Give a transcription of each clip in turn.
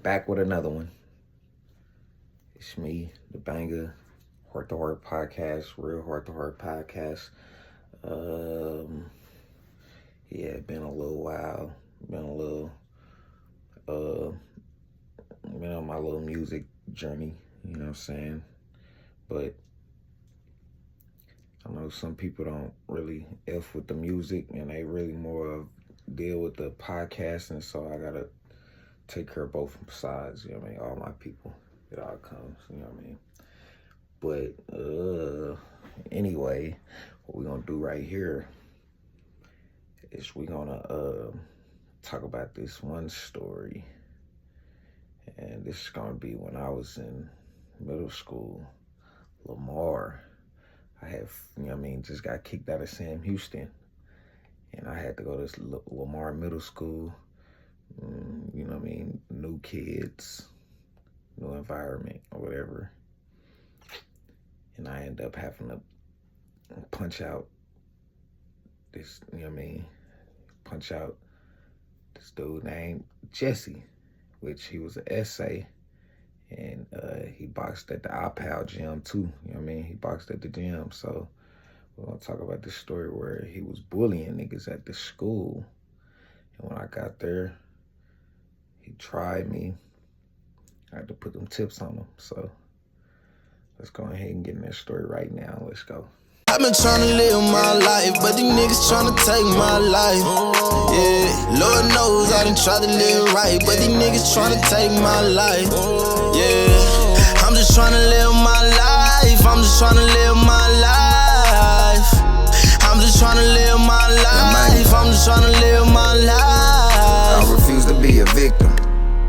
Back with another one. It's me, the banger, Heart to Heart Podcast, Real Heart to Heart Podcast. Yeah, been a little while. Been a little, been on my little music journey, you know what I'm saying? But I know some people don't really F with the music and they really more of deal with the podcasting, so I gotta take care of both sides, you know what I mean? All my people, it all comes, you know what I mean? But anyway, what we're gonna do right here is we're gonna talk about this one story. And this is gonna be when I was in middle school. Lamar, I have, you know what I mean, just got kicked out of Sam Houston. And I had to go to Lamar Middle School. You know what I mean? New kids, new environment, or whatever. And I ended up having to punch out this, you know what I mean? Punch out this dude named Jesse, which he was an essay. And he boxed at the iPal gym too, you know what I mean? He boxed at the gym. So we're gonna talk about this story where he was bullying niggas at the school. And when I got there, he tried me. I had to put them tips on him. So let's go ahead and get in that story right now. Let's go. I've been trying to live my life, but these niggas trying to take my life. Yeah, Lord knows I done tried to live right, but these niggas trying to take my life. Yeah, I'm just trying to live my life. I'm just trying to live my life. I'm just trying to live my life. I'm just trying to live my life. I refuse to be a victim.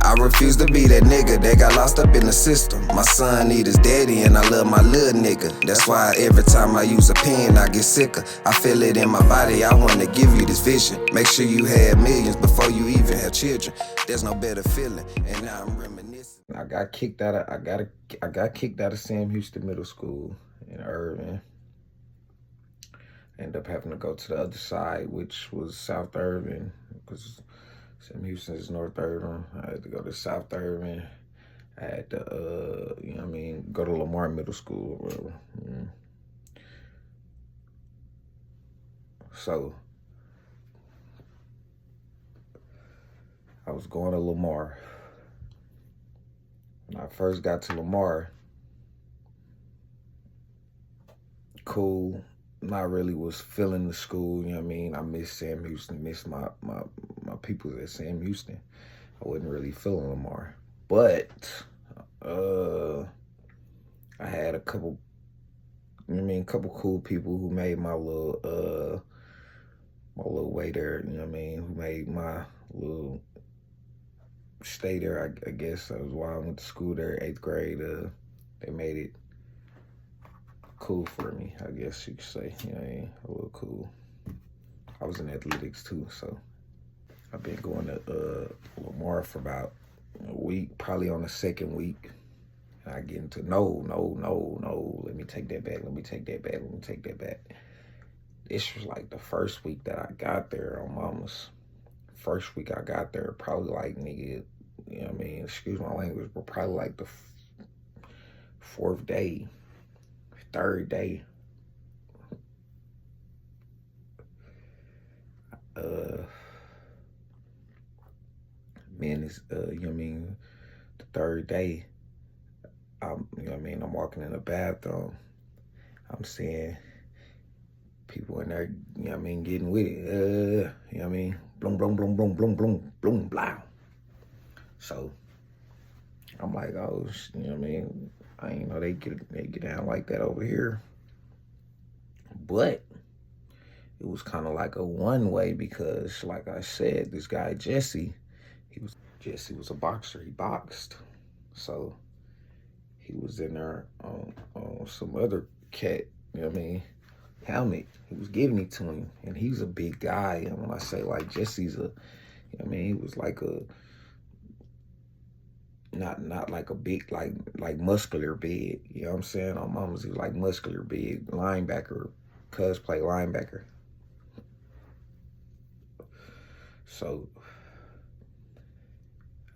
I refuse to be that nigga that got lost up in the system. My son need his daddy and I love my little nigga. That's why every time I use a pen I get sicker. I feel it in my body, I wanna give you this vision. Make sure you had millions before you even have children. There's no better feeling, and now I'm reminiscing. I got kicked out of Sam Houston Middle School in Irving. Ended up having to go to the other side, which was South Irving, because Sam Houston is North Irving. I had to go to South Irving. I had to, you know what I mean, go to Lamar Middle School or whatever. So I was going to Lamar. When I first got to Lamar, cool. Not really was feeling the school, you know what I mean? I miss Sam Houston, miss my people at Sam Houston. I wasn't really feeling Lamar. But I had a couple, you know what I mean, couple cool people who made my little way there, you know what I mean, who made my little stay there, I guess. That was why I went to school there, 8th grade. They made it cool for me, I guess you could say, you know what I mean? A little cool. I was in athletics too, so I've been going to Lamar for about a week, probably on the second week. And I get into no, let me take that back. This was like the first week that I got there on Mama's. First week I got there, probably like, nigga, you know what I mean, excuse my language, but probably like the fourth day, third day. Man, it's, you know what I mean, the third day, you know what I mean, I'm walking in the bathroom, I'm seeing people in there, you know what I mean, getting with it, you know what I mean, bloom, blah. So, I'm like, oh, you know what I mean, I ain't know they get down like that over here. But it was kind of like a one-way because, like I said, this guy Jesse was a boxer. He boxed, so he was in there on some other cat, you know what I mean, helmet. He was giving it to him, and he's a big guy. And when I say like Jesse's you know what I mean, he was like a not like a big like muscular big, you know what I'm saying? On Mama's, he was like muscular big linebacker. Cuz play linebacker. So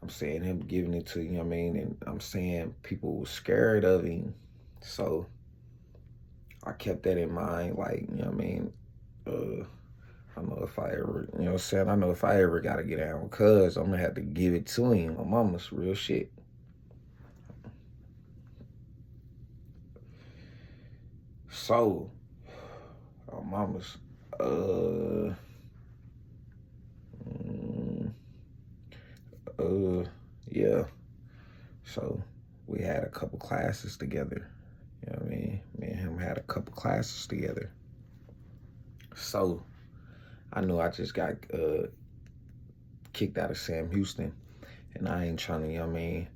I'm saying him giving it to, you know what I mean? And I'm saying people were scared of him. So I kept that in mind, like, you know what I mean? I know if I ever, you know what I'm saying? I know if I ever got to get down with Cuz, I'm going to have to give it to him. My mama's real shit. So, mama's, yeah. So we had a couple classes together. You know what I mean? Me and him had a couple classes together. So I knew I just got kicked out of Sam Houston, and I ain't trying to, you know what I mean?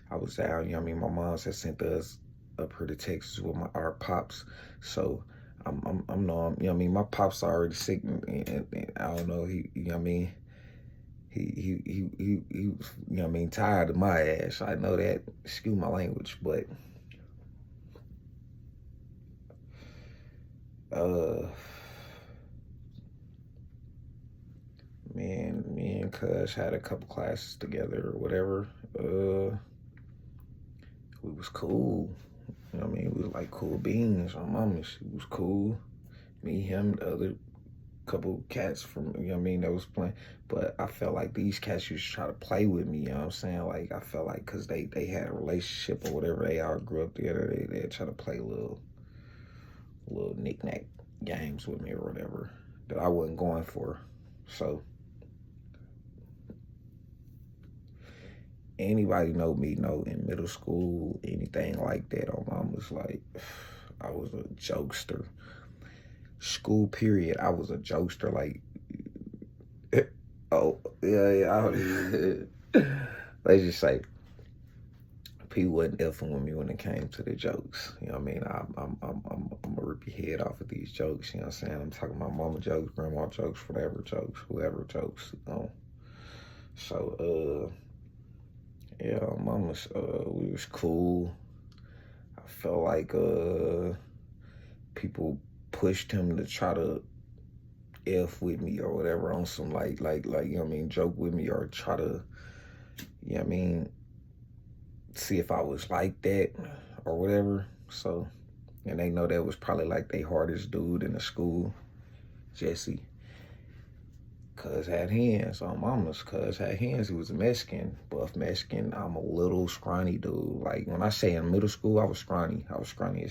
I was out, you know what I mean? My mom had sent us up here to Texas with our pops. So I'm you know what I mean? My pops are already sick, and I don't know, you know what I mean? He you know what I mean, tired of my ass. I know that, excuse my language, but me and Cuz had a couple classes together or whatever. We was cool. You know what I mean? We was like cool beans. My mama, she was cool. Me, him, the other couple cats from, you know what I mean, that was playing. But I felt like these cats used to try to play with me, you know what I'm saying? Like, I felt like because they had a relationship or whatever, they all grew up together, they'd try to play little knick-knack games with me or whatever that I wasn't going for. So anybody know me know in middle school, anything like that, on mama's, like, I was a jokester. School period, I was a jokester, like, oh, yeah, let's just say, people wasn't effing with me when it came to the jokes. You know what I mean? I'm gonna rip your head off of these jokes. You know what I'm saying? I'm talking about mama jokes, grandma jokes, whatever jokes, whoever jokes. You know? So yeah, mama's we was cool. I felt like people pushed him to try to F with me or whatever on some like you know what I mean, joke with me or try to, you know what I mean, see if I was like that or whatever. So, and they know that was probably like the hardest dude in the school, Jesse. Cuz had hands on mama's. Cuz had hands. He was a Mexican, buff Mexican. I'm a little scrawny dude. Like, when I say in middle school, I was scrawny. I was scrawny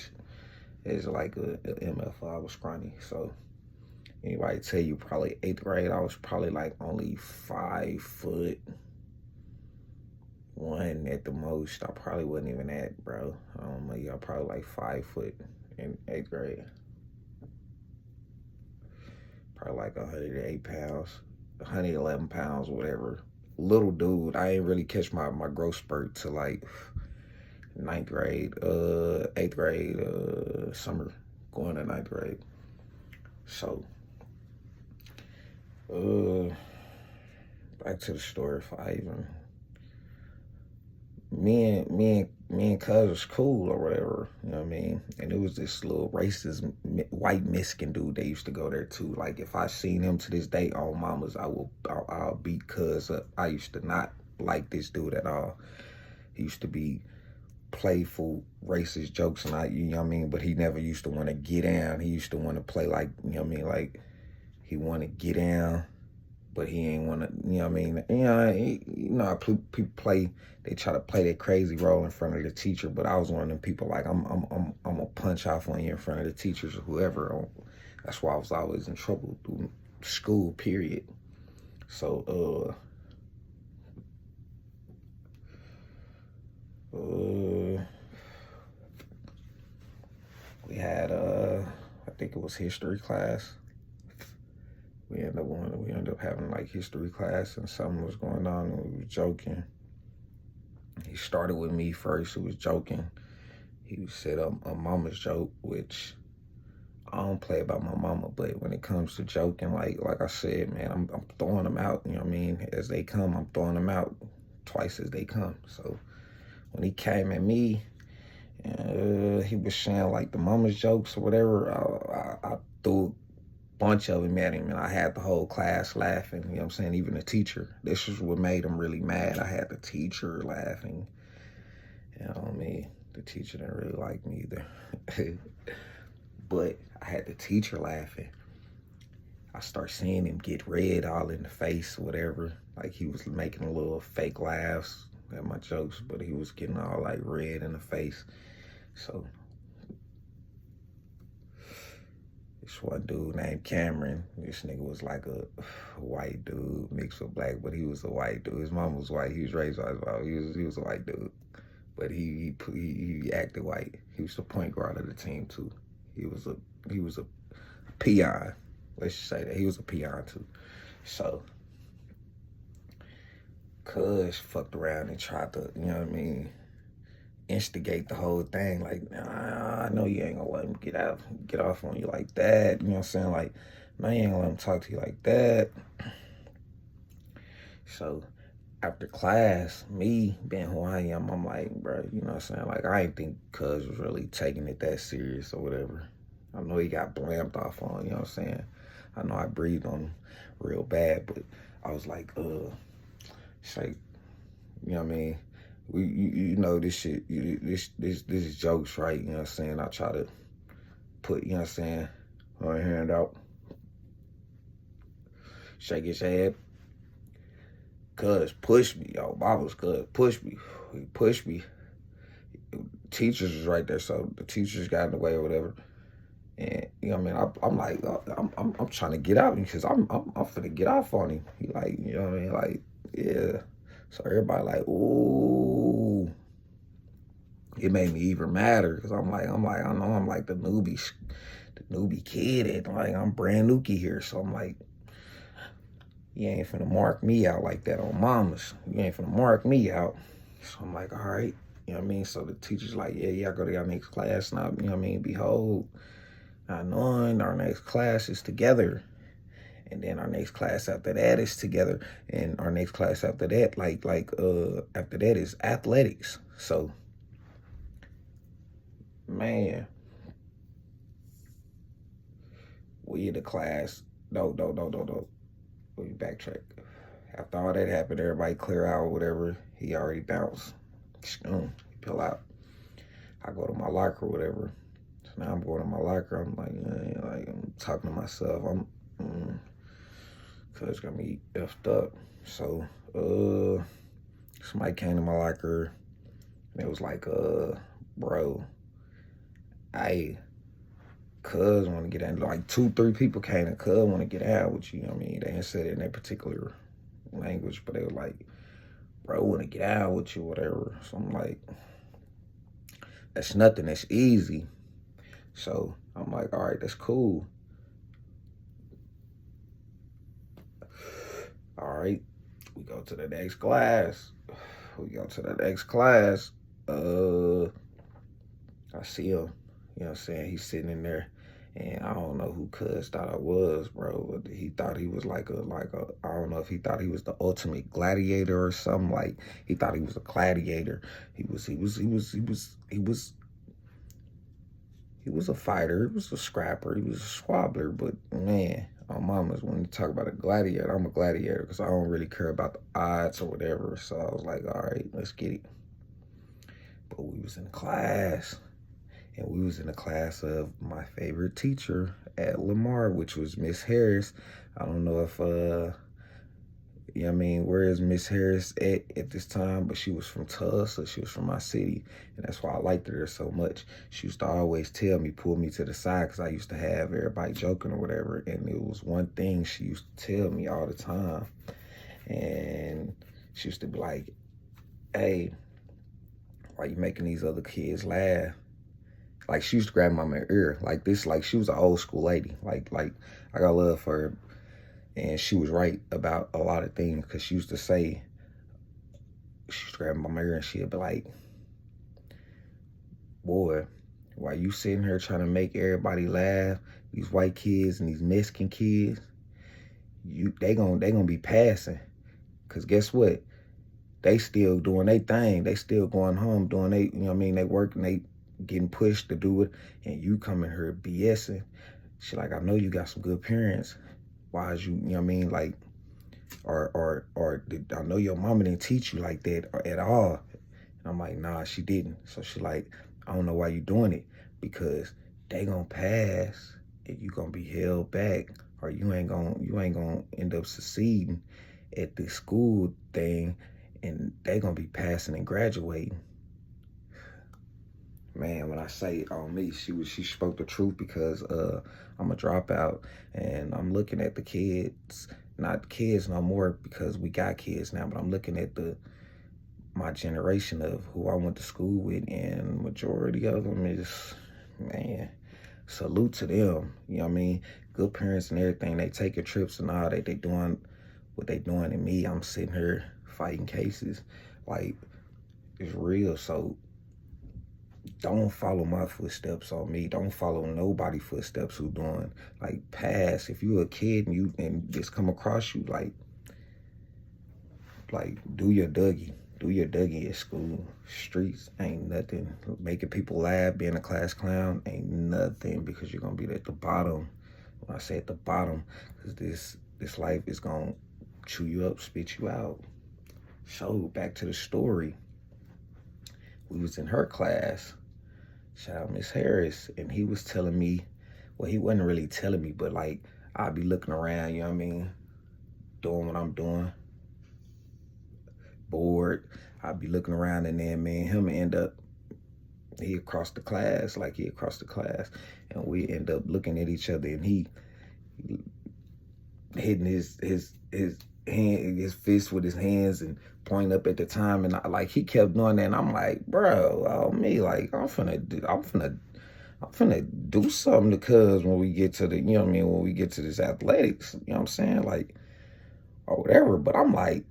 as like a MF. I was scrawny. So anybody tell you probably 8th grade, I was probably like only 5'1" at the most. I probably wasn't even that, bro. I don't know, y'all probably like 5 foot in 8th grade. Probably like 108 pounds, 111 pounds, whatever. Little dude. I ain't really catch my growth spurt till like 9th grade, 8th grade, summer, going to 9th grade. So, back to the story. If I even, me and Cuz was cool or whatever, you know what I mean? And it was this little racist white Mexican dude that used to go there too. Like, if I seen him to this day on mamas, I'll beat Cuz up. I used to not like this dude at all. He used to be playful, racist jokes, and you know what I mean? But he never used to want to get down. He used to want to play like, you know what I mean? Like, he want to get down, but he ain't want to, you know what I mean? You know how people play, they try to play that crazy role in front of the teacher, but I was one of them people, like, I'm gonna punch off on you in front of the teachers or whoever. That's why I was always in trouble through school, period. So, we had, I think it was history class. We ended up having like history class, and something was going on, and we was joking. He started with me first. He was joking. He said a mama's joke, which I don't play about my mama, but when it comes to joking, like I said, man, I'm throwing them out, you know what I mean? As they come, I'm throwing them out twice as they come. So when he came at me, he was saying like the mama's jokes or whatever, I threw bunch of them at him, and I had the whole class laughing, you know what I'm saying? Even the teacher. This is what made him really mad. I had the teacher laughing. You know what I mean? The teacher didn't really like me either. But I had the teacher laughing. I start seeing him get red all in the face, whatever. Like he was making a little fake laughs at my jokes, but he was getting all like red in the face. So this one dude named Cameron, this nigga was like a white dude mixed with black, but he was a white dude. His mom was white. He was raised by his mom. He was a white dude, but he acted white. He was the point guard of the team too. He was a peon. Let's just say that he was a peon too. So, cuz fucked around and tried to, you know what I mean, instigate the whole thing. Like, nah, I know you ain't gonna let him get off on you like that. You know what I'm saying? Like, no, you ain't gonna let him talk to you like that. So, after class, me being who I am, I'm like, bro, you know what I'm saying? Like, I ain't think cuz was really taking it that serious or whatever. I know he got blamed off on, you know what I'm saying? I know I breathed on him real bad, but I was like, it's like, you know what I mean? You know this shit, this is jokes, right? You know what I'm saying? I try to put, you know what I'm saying, my hand out, shake his head. Cuz push me, yo, Bob's cuz push me. He pushed me. Teachers was right there, so the teachers got in the way or whatever. And you know what I mean? I'm like, I'm trying to get out because I'm finna get off on him. He like, you know what I mean? Like, yeah. So everybody like, ooh. It made me even madder because I'm like, I know I'm like the newbie kid, and like I'm brand newkie here. So I'm like, you ain't finna mark me out like that on mamas. You ain't finna mark me out. So I'm like, all right. You know what I mean? So the teacher's like, yeah, go to your next class now. You know what I mean? Behold, not knowing our next class is together. And then our next class after that is together. And our next class after that, after that is athletics. So, man, we in the class. No. Let me backtrack. After all that happened, everybody clear out or whatever. He already bounced. He pull out. I go to my locker or whatever. So now I'm going to my locker. I'm like, I'm talking to myself. Cuz got me effed up. So, somebody came to my locker and it was like, bro, cuz want to get out. Like 2-3 people came and cuz want to get out with you. You know what I mean? They didn't say it in that particular language, but they were like, bro, want to get out with you, whatever. So I'm like, that's nothing. That's easy. So I'm like, all right, that's cool. All right, we go to the next class. I see him, you know what I'm saying? He's sitting in there, and I don't know who cuz thought I was, bro, but he thought he was like a, I don't know if he thought he was the ultimate gladiator or something. Like, he thought he was a gladiator. He was a fighter. He was a scrapper. He was a squabbler, but man, on mamas, when you talk about a gladiator, I'm a gladiator because I don't really care about the odds or whatever. So I was like, all right, let's get it. But we was in class, and we was in the class of my favorite teacher at Lamar, which was Miss Harris. I don't know if, you know what I mean, where is Miss Harris at this time? But she was from Tulsa. She was from my city. And that's why I liked her so much. She used to always tell me, pull me to the side, because I used to have everybody joking or whatever. And it was one thing she used to tell me all the time. And she used to be like, hey, why you making these other kids laugh? Like, she used to grab my ear like this. Like, she was an old school lady. Like I got love for her. And she was right about a lot of things, because she used to say, she used to grab my ear and she'd be like, boy, why you sitting here trying to make everybody laugh, these white kids and these Mexican kids, they gonna be passing. Because guess what? They still doing their thing. They still going home doing you know what I mean? They working, they getting pushed to do it, and you coming here BSing. She like, I know you got some good parents. Why is you know what I mean? Like, or I know your mama didn't teach you like that at all. And I'm like, nah, she didn't. So she like, I don't know why you doing it, because they gonna pass and you gonna be held back, or you ain't gonna end up succeeding at this school thing, and they gonna be passing and graduating. Man, when I say on me, she spoke the truth, because I'm a dropout, and I'm looking at the kids, not kids no more because we got kids now, but I'm looking at my generation of who I went to school with, and majority of them is, man, salute to them. You know what I mean? Good parents and everything. They taking trips and all that. They doing what they doing, and me, I'm sitting here fighting cases. Like, it's real. So don't follow my footsteps on me. Don't follow nobody's footsteps who doing, like, pass. If you a kid and this come across you, like do your Dougie. Do your Dougie at school. Streets ain't nothing. Making people laugh, being a class clown ain't nothing, because you're gonna be at the bottom. When I say at the bottom, because this life is gonna chew you up, spit you out. So back to the story. We was in her class, shout out Miss Harris, and he was telling me, well, he wasn't really telling me, but like, I'd be looking around, you know what I mean, doing what I'm doing, bored. I'd be looking around, and then me and him end up, he across the class, and we end up looking at each other, and he hitting his fist with his hands and pointing up at the time, and he kept doing that, and I'm like, bro, me, like, I'm finna do something, because when we get to the, you know what I mean, when we get to this athletics, you know what I'm saying, like, or whatever. But I'm like,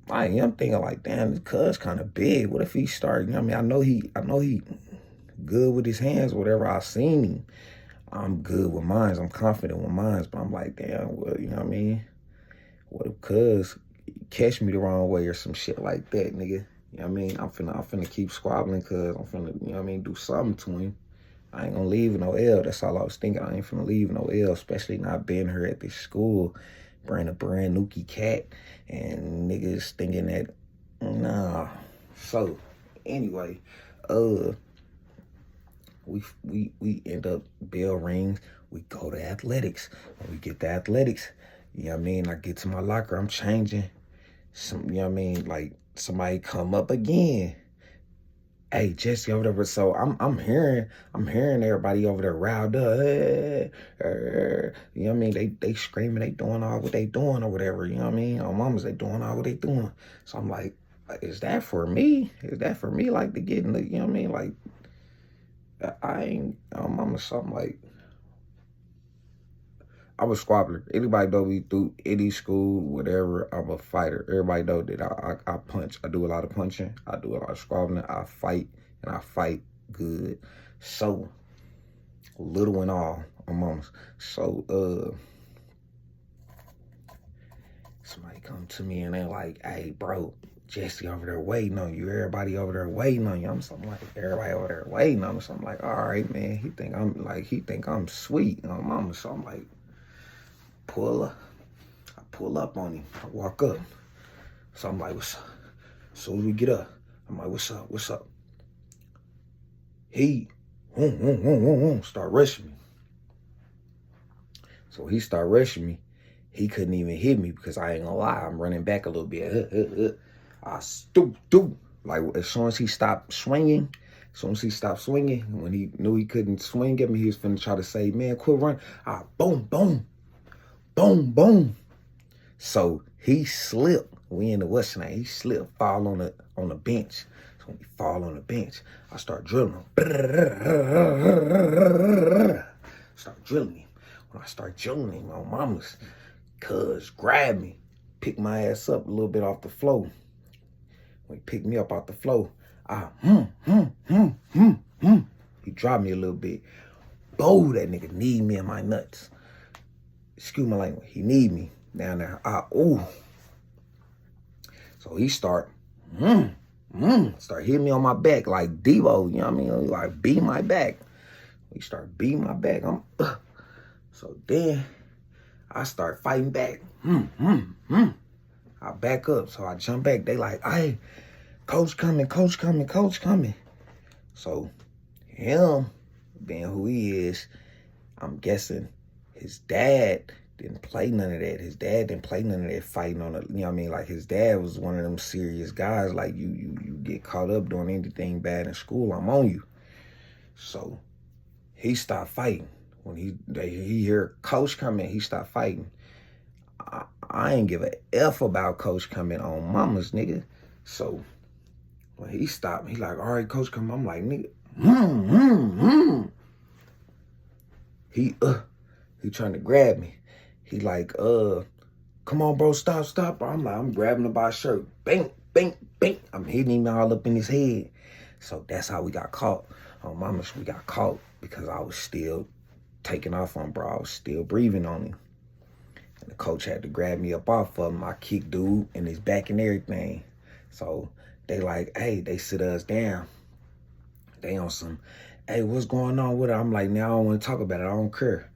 I'm thinking like, damn, this cuz kind of big. What if he started, you know what I mean? I know he good with his hands, whatever I seen him. I'm good with mines. I'm confident with mines, but I'm like, damn, well, you know what I mean? What if cuz catch me the wrong way or some shit like that, nigga? You know what I mean? I'm finna keep squabbling, cuz I'm finna, you know what I mean, do something to him. I ain't gonna leave no L. That's all I was thinking. I ain't finna leave no L, especially not being here at this school, bring a brand new cat, and niggas thinking that, nah. So, anyway, we end up bell rings. We go to athletics. When we get to athletics, you know what I mean, I get to my locker, I'm changing. You know what I mean, like, somebody come up again. Hey, Jesse over there. So I'm hearing everybody over there riled up. You know what I mean? They screaming, they doing all what they doing or whatever. You know what I mean? On mamas, they doing all what they doing. So I'm like, is that for me? Is that for me? Like, to get in the, you know what I mean? Like, I ain't on mama. So I'm like, I'm a squabbler. Anybody know me through any school, whatever, I'm a fighter. Everybody know that I punch. I do a lot of punching. I do a lot of squabbling. I fight, and I fight good. So, little and all, on mamas. So, somebody come to me and they're like, hey, bro, Jesse over there waiting on you. Everybody over there waiting on you. I'm something like, everybody over there waiting on me. So I'm like, all right, man. He think I'm sweet on mama. So I'm like, I pull up on him. I walk up. So I'm like, what's up? As soon as we get up, I'm like, what's up? He start rushing me. So he start rushing me. He couldn't even hit me, because I ain't gonna lie, I'm running back a little bit. I stoop. Like, as soon as he stopped swinging, when he knew he couldn't swing at me, he was finna try to say, man, quit running. Boom. So he slipped. We in the West now. He slipped, fall on the bench. So when he fall on the bench, I start drilling him. Start drilling him. When I start drilling him, my mama's cuz grab me, pick my ass up a little bit off the floor. When he picked me up off the floor, he dropped me a little bit. Boom, that nigga need me in my nuts. Excuse my language. He need me down there. So he start hitting me on my back like Devo, you know what I mean? Like, beat my back. He start beating my back. So then I start fighting back. I back up, so I jump back. They like, hey, coach coming. So him being who he is, I'm guessing his dad didn't play none of that. His dad didn't play none of that fighting on the, you know what I mean? Like his dad was one of them serious guys. Like you get caught up doing anything bad in school, I'm on you. So he stopped fighting. When he heard coach coming, he stopped fighting. I ain't give a F about coach coming on mama's, nigga. So when he stopped, he like, all right, coach coming. I'm like, nigga, He trying to grab me. He like, come on, bro, stop. I'm grabbing him by his shirt. Bang. I'm hitting him all up in his head. So that's how we got caught. On mama, we got caught because I was still taking off on bro. I was still breathing on him. And the coach had to grab me up off of him. I kicked dude in his back and everything. So they like, hey, they sit us down. They on some, hey, what's going on with it? I'm like, now I don't want to talk about it. I don't care.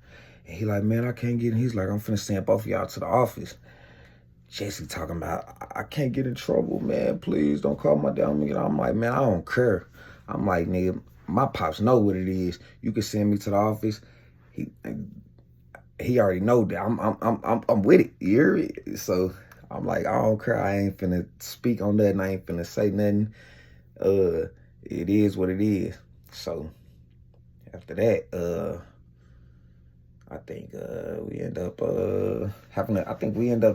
And he like, man, I can't get in. He's like, I'm finna send both of y'all to the office. Jesse talking about, I can't get in trouble, man. Please don't call my dad. I'm like, man, I don't care. I'm like, nigga, my pops know what it is. You can send me to the office. He already know that I'm with it. You hear it? So I'm like, I don't care. I ain't finna speak on nothing. I ain't finna say nothing. It is what it is. So after that, I think we end up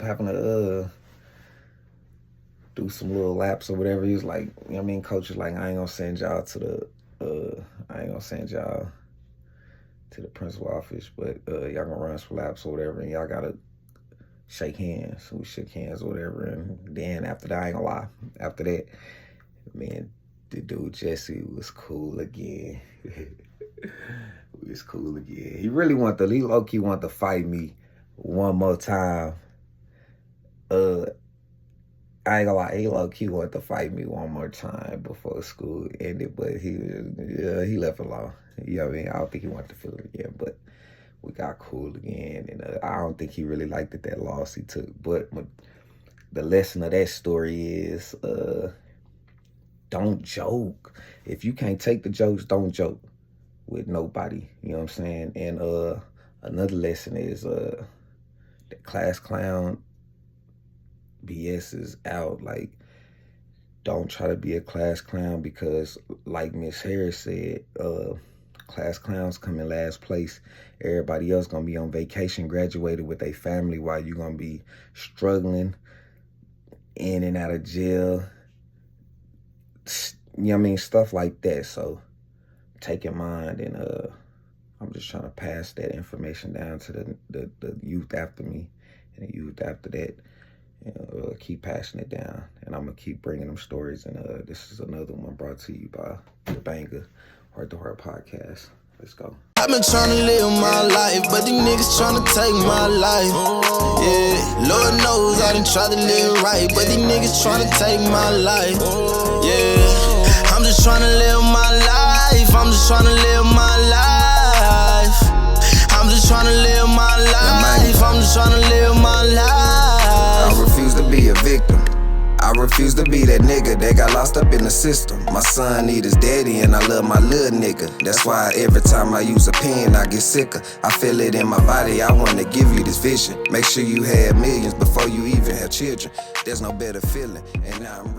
having to do some little laps or whatever. He was like, you know what I mean, coach was like, I ain't gonna send y'all to the principal office, but y'all gonna run some laps or whatever, and y'all gotta shake hands. So we shook hands or whatever, and then after that, I ain't gonna lie, after that, man, the dude Jesse was cool again. He was cool again. He low-key wanted to fight me one more time. I ain't gonna lie, he low-key wanted to fight me one more time before school ended, but he left it alone. You know what I mean? I don't think he wanted to feel it again, but we got cool again, and I don't think he really liked that loss he took. But the lesson of that story is, don't joke. If you can't take the jokes, don't joke with nobody. You know what I'm saying? And another lesson is the class clown BS is out. Like, don't try to be a class clown because, like Miss Harris said, class clowns come in last place. Everybody else gonna be on vacation, graduated with their family, while you gonna be struggling in and out of jail. You know what I mean? Stuff like that. So take in mind, and I'm just trying to pass that information down to the youth after me and the youth after that. And keep passing it down, and I'm gonna keep bringing them stories. And this is another one brought to you by the Banger Heart to Heart Podcast. Let's go. I've been trying to live my life, but these niggas trying to take my life. Yeah, Lord knows I done tried to live right, but these niggas trying to take my life. Yeah, I'm just trying to live my life. I'm just trying to live my life. I'm just trying to live my life. I'm just trying to live my life. I refuse to be a victim. I refuse to be that nigga that got lost up in the system. My son need his daddy and I love my little nigga. That's why every time I use a pen I get sicker. I feel it in my body, I wanna give you this vision. Make sure you have millions before you even have children. There's no better feeling, and now I'm